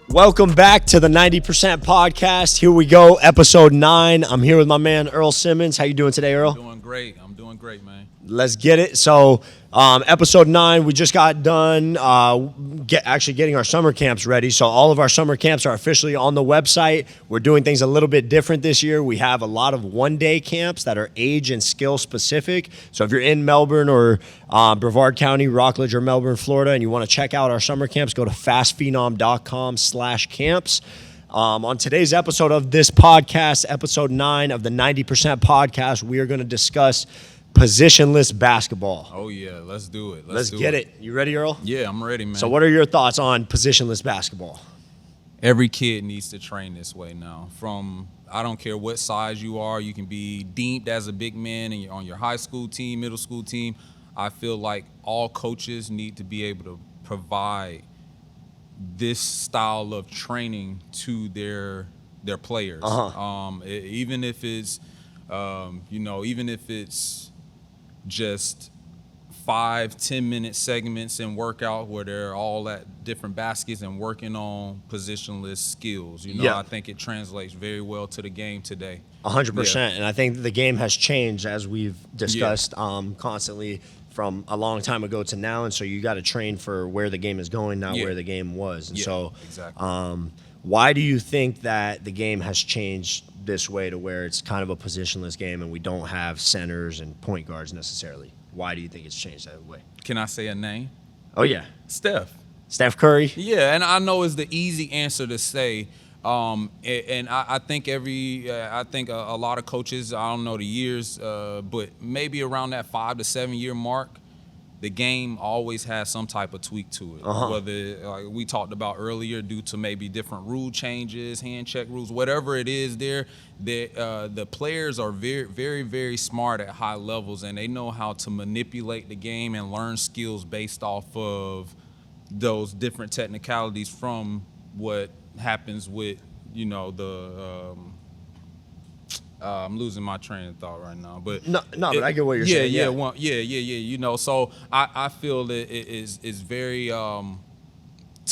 Welcome back to the 90% podcast. Here we go, episode 9. I'm here with my man, Earl Simmons. How you doing today, Earl? I'm doing great, man. Let's get it. So, episode 9, we just got done getting our summer camps ready. So all of our summer camps are officially on the website. We're doing things a little bit different this year. We have a lot of one-day camps that are age and skill specific. So if you're in Melbourne or Brevard County, Rockledge, or Melbourne, Florida, and you want to check out our summer camps, go to fastphenom.com/camps. On today's episode of this podcast, episode 9 of the 90% podcast, we are going to discuss positionless basketball. Oh, yeah. Let's do it. Let's get it. You ready, Earl? Yeah, I'm ready, man. So what are your thoughts on positionless basketball? Every kid needs to train this way now. I don't care what size you are. You can be deemed as a big man and you're on your high school team, middle school team. I feel like all coaches need to be able to provide this style of training to their players. Even if it's, even if it's just 5-10 minute segments in workout where they're all at different baskets and working on positionless skills. I think it translates very well to the game today. 100%. Yeah. And I think the game has changed, as we've discussed constantly, from a long time ago to now. And so you got to train for where the game is going, not where the game was. And so exactly. Why do you think that the game has changed this way to where it's kind of a positionless game and we don't have centers and point guards necessarily? Why do you think it's changed that way? Can I say a name? Oh, yeah. Steph Curry? Yeah, and I know it's the easy answer to say. And I think a lot of coaches, I don't know the years, but maybe around that 5 to 7 year mark, the game always has some type of tweak to it. Whether, like we talked about earlier, due to maybe different rule changes, hand check rules, whatever it is the players are very, very, very smart at high levels, and they know how to manipulate the game and learn skills based off of those different technicalities from what happens with, I'm losing my train of thought right now, but but I get what you're saying. So I feel that it is very to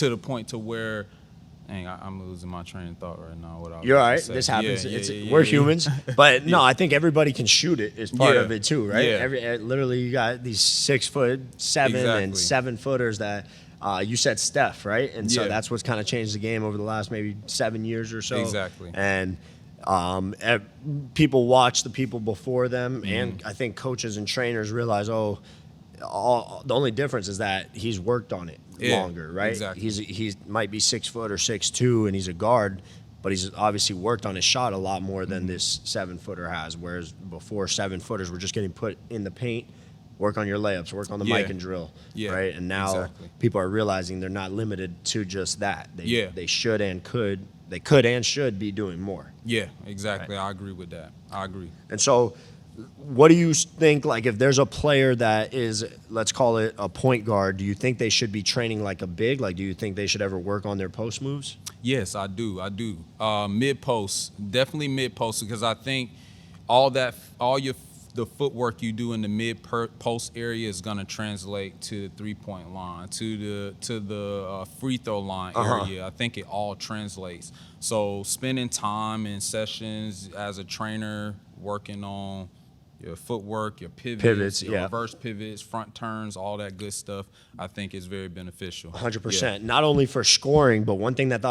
the point to where, I'm losing my train of thought right now. You're all right. This happens. We're humans, but no, I think everybody can shoot it. Is part of it too, right? Yeah. Literally, you got these 6'7" and 7-footers that. You said Steph, right? And so that's what's kind of changed the game over the last maybe 7 years or so. Exactly. And people watch the people before them, and I think coaches and trainers realize, the only difference is that he's worked on it longer, right? Exactly. He might be 6 foot or 6'2", and he's a guard, but he's obviously worked on his shot a lot more than this 7-footer has, whereas before 7-footers were just getting put in the paint. Work on your layups, work on the mic and drill, right? And now people are realizing they're not limited to just that. They should and could be doing more. Yeah, exactly. Right? I agree with that. I agree. And so what do you think, like if there's a player that is, let's call it a point guard, do you think they should be training like a big? Like, do you think they should ever work on their post moves? Yes, I do. Mid-post, definitely mid-post, because I think the footwork you do in the mid-post area is going to translate to the three-point line, to the free throw line area. I think it all translates. So spending time in sessions as a trainer, working on your footwork, your pivots, your reverse pivots, front turns, all that good stuff, I think is very beneficial. 100%. Yeah. Not only for scoring, but one thing that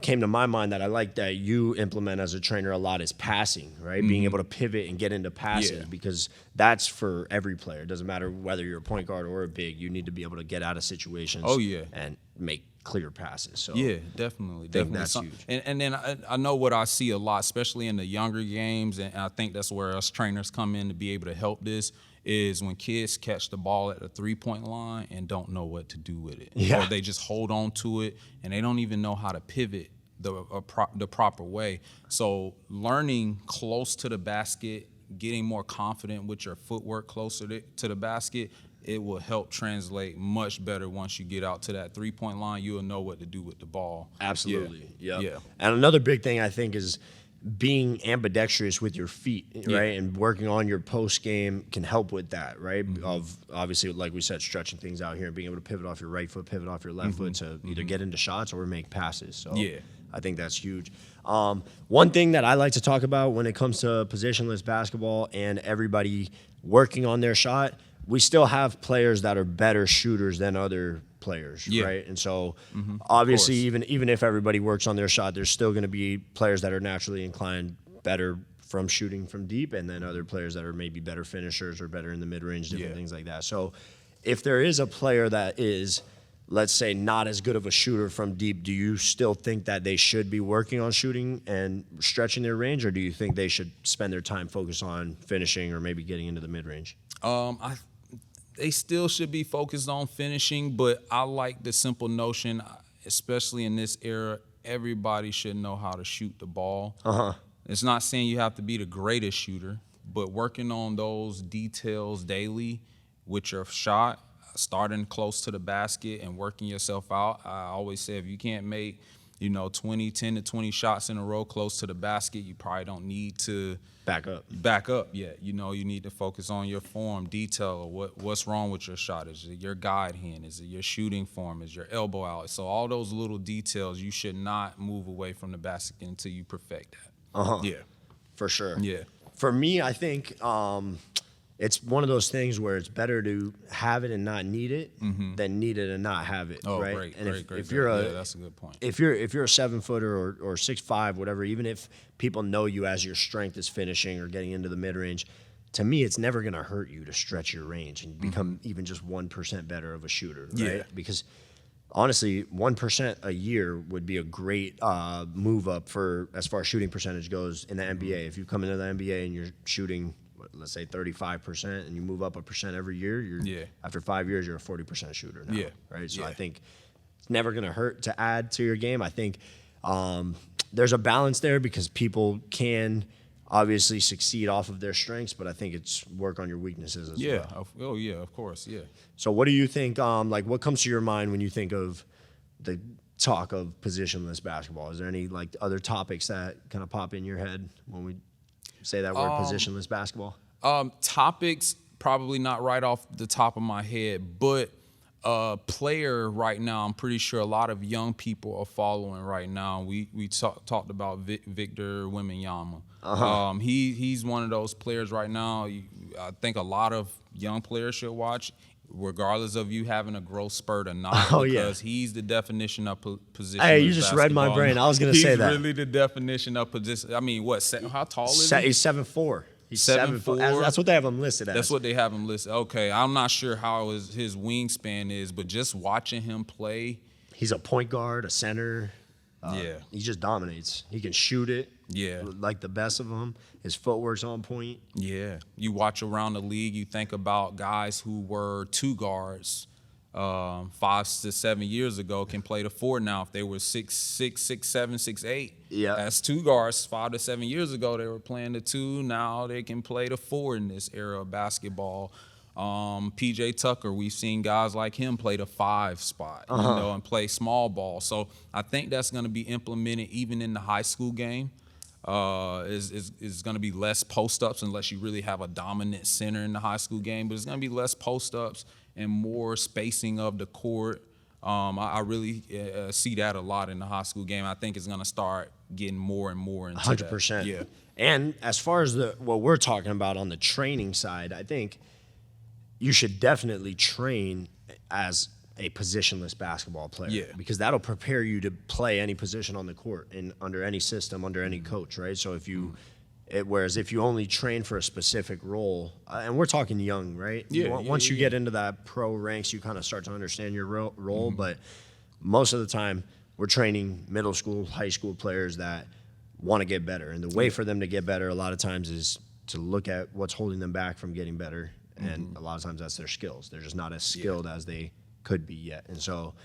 came to my mind that I like that you implement as a trainer a lot is passing, right? Being able to pivot and get into passes because that's for every player. It doesn't matter whether you're a point guard or a big. You need to be able to get out of situations and make clear passes. So definitely. That's huge. And then I know what I see a lot, especially in the younger games, and I think that's where us trainers come in to be able to help this, is when kids catch the ball at the three-point line and don't know what to do with it. Or they just hold on to it and they don't even know how to pivot the proper way. So learning close to the basket, getting more confident with your footwork closer to the basket, it will help translate much better once you get out to that three-point line. You'll know what to do with the ball. Absolutely. Yeah. And another big thing I think is being ambidextrous with your feet, right, and working on your post game can help with that, right? Of obviously, like we said, stretching things out here and being able to pivot off your right foot, pivot off your left foot to either get into shots or make passes. So I think that's huge. One thing that I like to talk about when it comes to positionless basketball and everybody working on their shot, we still have players that are better shooters than other players, right? And so obviously even if everybody works on their shot, there's still going to be players that are naturally inclined better from shooting from deep, and then other players that are maybe better finishers or better in the mid-range, different things like that. So if there is a player that is, let's say, not as good of a shooter from deep, do you still think that they should be working on shooting and stretching their range, or do you think they should spend their time focused on finishing or maybe getting into the mid-range? They still should be focused on finishing, but I like the simple notion, especially in this era, everybody should know how to shoot the ball. It's not saying you have to be the greatest shooter, but working on those details daily with your shot, starting close to the basket and working yourself out. I always say if you can't make, 10 to 20 shots in a row close to the basket, you probably don't need to back up yet. You need to focus on your form, detail, what's wrong with your shot. Is it your guide hand? Is it your shooting form? Is your elbow out? So all those little details, you should not move away from the basket until you perfect that. Yeah. For sure. Yeah. For me, I think it's one of those things where it's better to have it and not need it than need it and not have it. Oh, right? great, and great. If you're that's a good point. If you're a 7-footer or 6'5", whatever, even if people know you as your strength is finishing or getting into the mid range, to me, it's never going to hurt you to stretch your range and become even just 1% better of a shooter. Right? Yeah. Because honestly, 1% a year would be a great move up for as far as shooting percentage goes in the NBA. If you come into the NBA and you're shooting, let's say 35%, and you move up 1% every year, after 5 years, you're a 40% shooter now. Right? So I think it's never going to hurt to add to your game. I think there's a balance there because people can obviously succeed off of their strengths, but I think it's work on your weaknesses as well. Oh, yeah, of course, yeah. So what do you think, what comes to your mind when you think of the talk of positionless basketball? Is there any, other topics that kind of pop in your head when we say that word, positionless basketball? Topics, probably not right off the top of my head, but player right now, I'm pretty sure a lot of young people are following right now. We talked about Victor Wembanyama. He's one of those players right now. I think a lot of young players should watch, regardless of you having a growth spurt or not, because he's the definition of position. Hey, you just read my brain. I was going to say that. He's really the definition of position. I mean, how tall is he? He's 7'4". He's 7'4". That's what they have him listed as. That's what they have him listed. Okay, I'm not sure how his wingspan is, but just watching him play. He's a point guard, a center. He just dominates. He can shoot it. Like the best of them. His footwork's on point. Yeah. You watch around the league, you think about guys who were two guards 5 to 7 years ago can play the 4 now. If they were 6'6", 6'7", 6'8", that's two guards. 5 to 7 years ago, they were playing the 2. Now they can play the 4 in this era of basketball. PJ Tucker, we've seen guys like him play the 5 spot, and play small ball. So I think that's going to be implemented even in the high school game. Is going to be less post-ups unless you really have a dominant center in the high school game. But it's going to be less post-ups and more spacing of the court. I really see that a lot in the high school game. I think it's going to start getting more and more into 100%. That. Yeah. And as far as what we're talking about on the training side, I think you should definitely train as a positionless basketball player, because that'll prepare you to play any position on the court and under any system, under any coach, right? So if you, whereas if you only train for a specific role, and we're talking young, right? Once you get into that pro ranks, you kind of start to understand your role, but most of the time we're training middle school, high school players that want to get better, and the way for them to get better a lot of times is to look at what's holding them back from getting better, and a lot of times that's their skills. They're just not as skilled as they could be yet. And so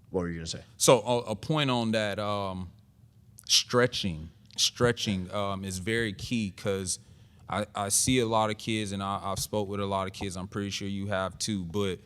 what were you going to say? So a point on that, stretching is very key, because I see a lot of kids, and I've spoke with a lot of kids, I'm pretty sure you have too, but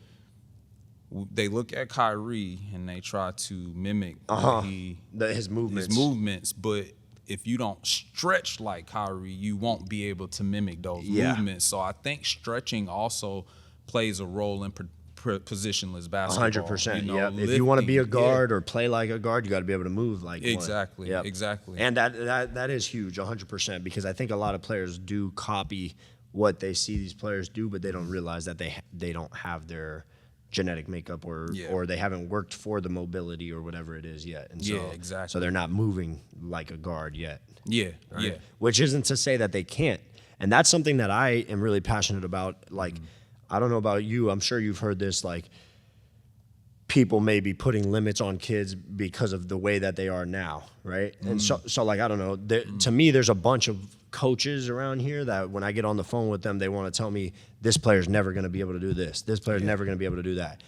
they look at Kyrie and they try to mimic his movements. But if you don't stretch like Kyrie, you won't be able to mimic those Yeah. movements. So I think stretching also plays a role in positionless basketball. 100%. You know, If you want to be a lifting, guard or play like a guard, you got to be able to move like one. Exactly. Yep. Exactly. And that is huge, 100%, because I think a lot of players do copy what they see these players do, but they don't realize that they don't have their genetic makeup or they haven't worked for the mobility or whatever it is yet. And so, exactly. So they're not moving like a guard yet. Yeah. Right? Yeah. Which isn't to say that they can't. And that's something that I am really passionate about. Like, I don't know about you. I'm sure you've heard this, like, people may be putting limits on kids because of the way that they are now, right? And so like, I don't know. To me, there's a bunch of coaches around here that when I get on the phone with them, they want to tell me this player's never going to be able to do this. This player's never going to be able to do that.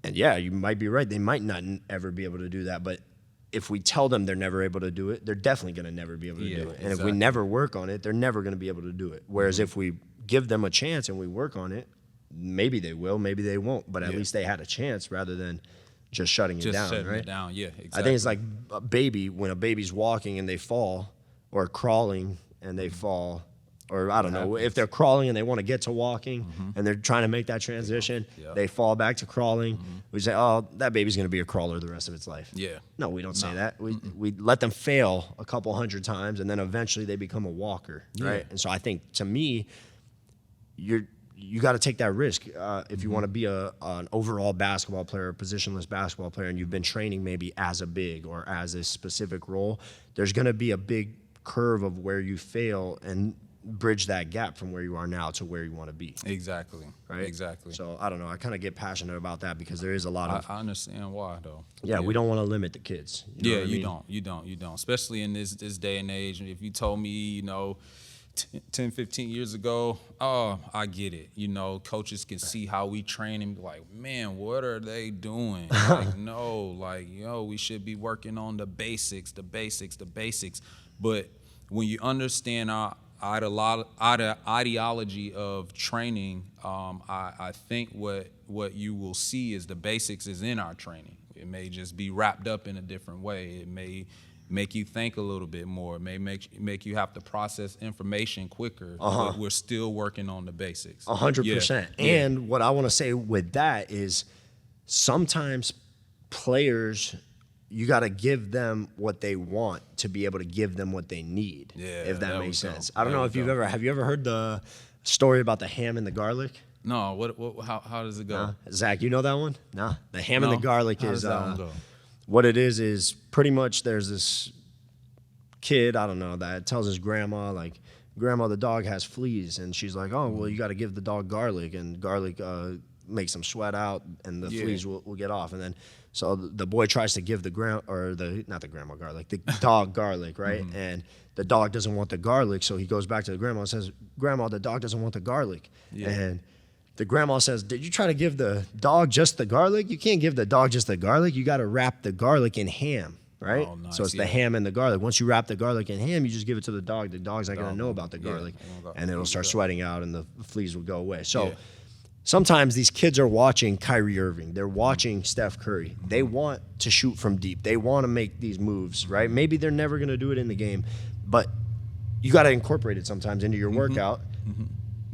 And yeah, you might be right. They might not ever be able to do that. But if we tell them they're never able to do it, they're definitely going to never be able to do it. And if we never work on it, they're never going to be able to do it. Whereas if we give them a chance and we work on it, maybe they will, maybe they won't. But at least they had a chance rather than just shutting it down, right? It down, yeah, exactly. I think it's like a baby, when a baby's walking and they fall, or crawling and they fall, or I don't know, if they're crawling and they want to get to walking and they're trying to make that transition, they fall back to crawling. We say, oh, that baby's going to be a crawler the rest of its life. Yeah. No, we don't say that. We let them fail a couple hundred times and then eventually they become a walker, right? And so I think, to me, you got to take that risk if you want to be an overall basketball player, a positionless basketball player, and you've been training maybe as a big or as a specific role. There's going to be a big curve of where you fail and bridge that gap from where you are now to where you want to be. Exactly. Right? Exactly. So I don't know. I kind of get passionate about that because there is a lot of. I understand why though. Yeah, we don't want to limit the kids. You know what I mean? You don't. Especially in this day and age. If you told me, 10, 15 years ago, oh, I get it. Coaches can see how we train and be like, man, what are they doing? We should be working on the basics. But when you understand our ideology of training, I think what you will see is the basics is in our training. It may just be wrapped up in a different way. It may make you think a little bit more. It may make you have to process information quicker. But we're still working on the basics. 100%. And what I want to say with that is sometimes players, you got to give them what they want to be able to give them what they need, if that makes sense. I don't know if have you ever heard the story about the ham and the garlic? No, how does it go? Zach, you know that one? No. The ham and the garlic how is does that one go? What it is pretty much there's this kid, I don't know, that tells his grandma, like, Grandma, the dog has fleas. And she's like, oh, well, you got to give the dog garlic. And garlic makes them sweat out and the fleas will get off. And then so the boy tries to give the dog garlic, right? And the dog doesn't want the garlic. So he goes back to the grandma and says, Grandma, the dog doesn't want the garlic. And the grandma says, did you try to give the dog just the garlic? You can't give the dog just the garlic. You got to wrap the garlic in ham, right? Oh, nice. So it's the ham and the garlic. Once you wrap the garlic in ham, you just give it to the dog. The dog's not going to know about the garlic. And it'll start sweating out and the fleas will go away. So sometimes these kids are watching Kyrie Irving. They're watching Steph Curry. They want to shoot from deep. They want to make these moves, right? Maybe they're never going to do it in the game, but you got to incorporate it sometimes into your workout.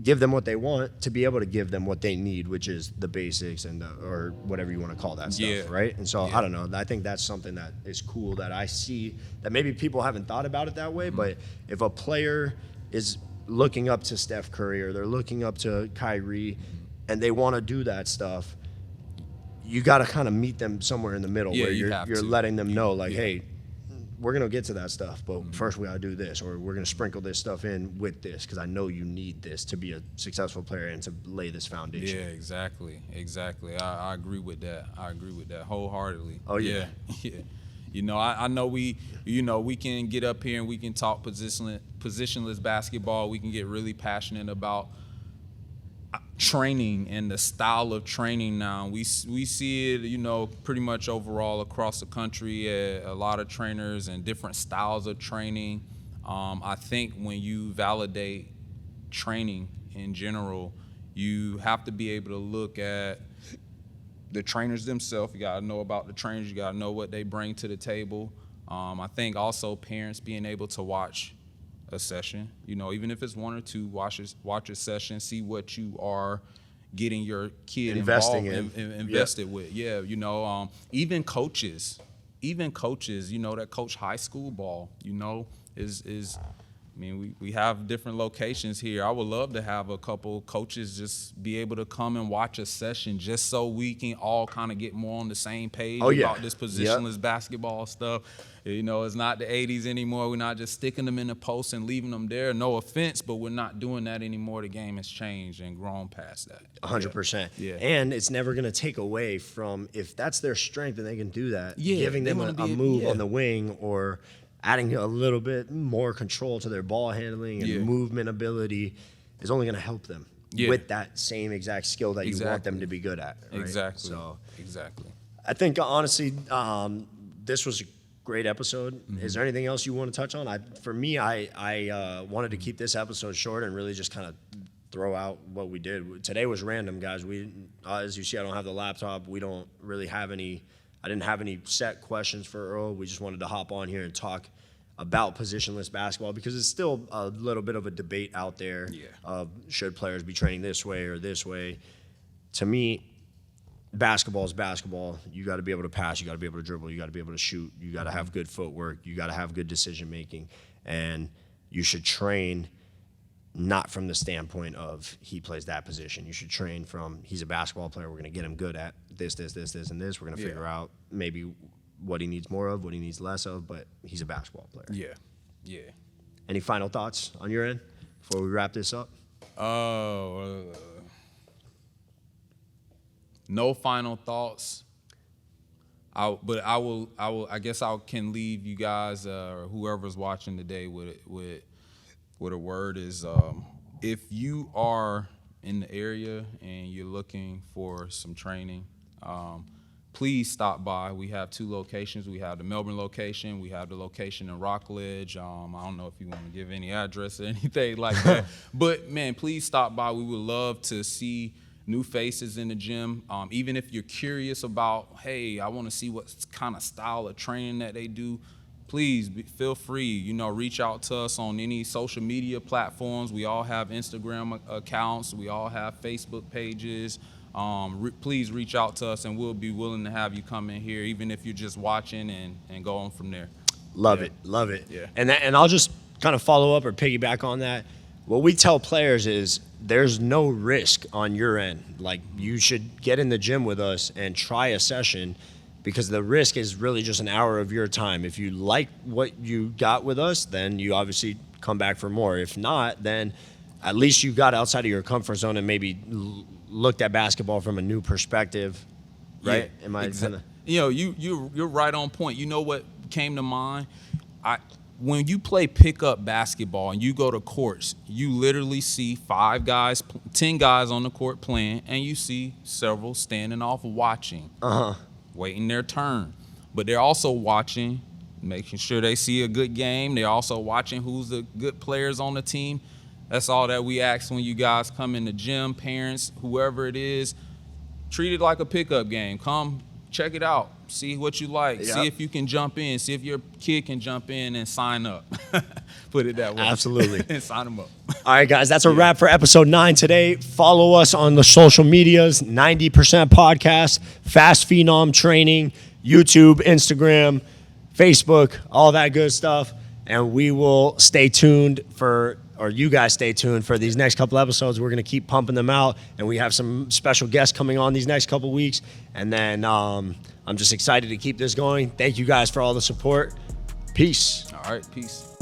Give them what they want to be able to give them what they need, which is the basics and or whatever you want to call that stuff, right? And so I don't know. I think that's something that is cool that I see that maybe people haven't thought about it that way. But if a player is looking up to Steph Curry or they're looking up to Kyrie and they want to do that stuff, you got to kind of meet them somewhere in the middle where you're letting them know, like, hey, we're going to get to that stuff, but first we got to do this, or we're going to sprinkle this stuff in with this because I know you need this to be a successful player and to lay this foundation. Yeah, exactly. I agree with that. Wholeheartedly. Oh, yeah. I know we can get up here and we can talk positionless basketball. We can get really passionate about training and the style of training now. We see it, pretty much overall across the country, a lot of trainers and different styles of training. I think when you validate training in general, you have to be able to look at the trainers themselves. You got to know about the trainers. You got to know what they bring to the table. I think also parents being able to watch a session, even if it's one or two, watch a session, see what you are getting your kid Investing invested with. Yeah, even coaches, that coach high school ball, is we have different locations here. I would love to have a couple coaches just be able to come and watch a session just so we can all kind of get more on the same page about this positionless basketball stuff. It's not the 80s anymore. We're not just sticking them in the post and leaving them there. No offense, but we're not doing that anymore. The game has changed and grown past that. 100%. Yeah. And it's never going to take away from, if that's their strength and they can do that, giving them a move on the wing or adding a little bit more control to their ball handling and movement ability is only going to help them with that same exact skill that you want them to be good at. Right? Exactly. So exactly. I think, honestly, this was a great episode. Is there anything else you want to touch on? For me, I wanted to keep this episode short and really just kind of throw out what we did. Today was random, guys. We, as you see, I don't have the laptop. We don't really have any. I didn't have any set questions for Earl. We just wanted to hop on here and talk about positionless basketball because it's still a little bit of a debate out there of should players be training this way or this way. To me, basketball is basketball. You got to be able to pass. You got to be able to dribble. You got to be able to shoot. You got to have good footwork. You got to have good decision making. And you should train not from the standpoint of he plays that position. You should train from he's a basketball player. We're going to get him good at this, and this. We're going to figure out maybe what he needs more of, what he needs less of, but he's a basketball player. Yeah. Any final thoughts on your end before we wrap this up? No final thoughts. I guess I can leave you guys or whoever's watching today with a word is if you are in the area and you're looking for some training, please stop by. We have two locations. We have the Melbourne location. We have the location in Rockledge. I don't know if you want to give any address or anything like that. But, man, please stop by. We would love to see new faces in the gym. Even if you're curious about, hey, I want to see what kind of style of training that they do, please feel free, reach out to us on any social media platforms. We all have Instagram accounts. We all have Facebook pages. Please reach out to us, and we'll be willing to have you come in here, even if you're just watching and go on from there. Love it. Yeah. And I'll just kind of follow up or piggyback on that. What we tell players is there's no risk on your end. Like, you should get in the gym with us and try a session because the risk is really just an hour of your time. If you like what you got with us, then you obviously come back for more. If not, then at least you got outside of your comfort zone and maybe looked at basketball from a new perspective, right? Yeah, Am I exactly. You're right on point. You know what came to mind? When you play pickup basketball and you go to courts, you literally see 5 guys, 10 guys on the court playing, and you see several standing off watching, waiting their turn. But they're also watching, making sure they see a good game. They're also watching who's the good players on the team. That's all that we ask when you guys come in the gym, parents, whoever it is. Treat it like a pickup game. Come, check it out. See what you like. Yep. See if you can jump in. See if your kid can jump in and sign up. Put it that way. Absolutely. And sign them up. All right, guys, that's a wrap for episode 9 today. Follow us on the social medias, 90% Podcast, FastFenom Training, YouTube, Instagram, Facebook, all that good stuff. And we will stay tuned you guys stay tuned for these next couple episodes. We're going to keep pumping them out, and we have some special guests coming on these next couple weeks. And then I'm just excited to keep this going. Thank you guys for all the support. Peace. All right, peace.